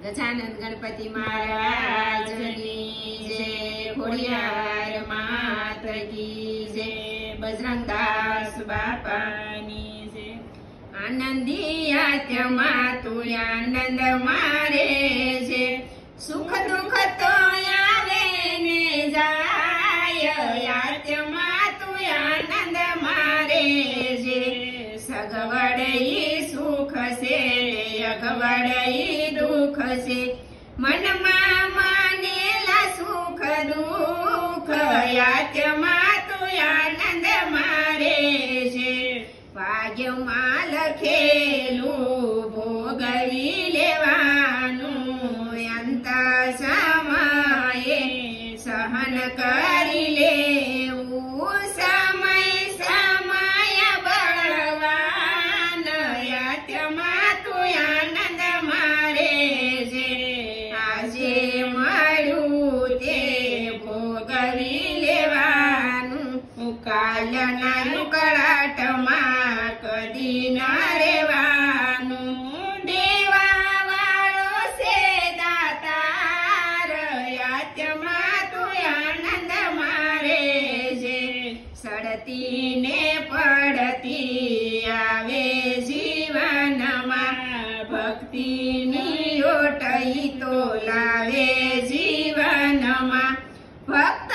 ગજાનંદ ગણપતિ મહારાજની જય, ખોડિયાર માત કી જય, બજરંગદાસ બાપાની જય। આનંદી આત્મા તું આનંદ મારે છે, સુખ દુઃખ તો આવે ને જાય, આત્મા તું આનંદ મારે છે। સગવડ ઈ સુખ છે, અગવડ ઈ દુઃખ છે, મનમાં માનેલા સુખ દુઃખ, આત્મા તું આનંદ મારે છે। ભાગ્યમાં લખેલું ભોગવી લેવાનું, અંત સમયે સહન કરી લેવું, સમય બળવાન, આત્મા તું આનંદ મારે છે। આજે મળ્યું તે ભોગવી લેવાનું, કાલના ઉકળાટમાં કદી ન રહેવાનું, દેવા વાળો છે દાતાર, આત્મા તું આનંદ મારે છે। સડતી ને પડતી આવે જીવનમાં, ભક્તિની ઓટઈ તો લાવે જીવનમાં, ભક્ત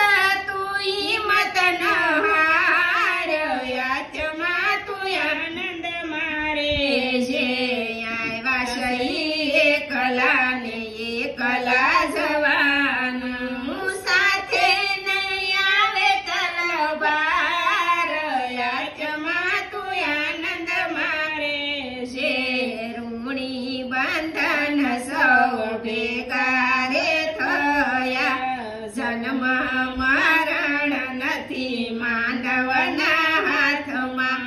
તું હિંમત ન હાર, આત્મા તું આનંદ મારે છે। આવ્યા સહી એકલા ને એકલા જવાનું, સાથે નહીં આવે તલવાર, આત્મા તું આનંદ મારે છે। ઋણી બંધન સૌ ભેગા રે થયા, જન્મ મરણ નથી માનવના હાથમાં,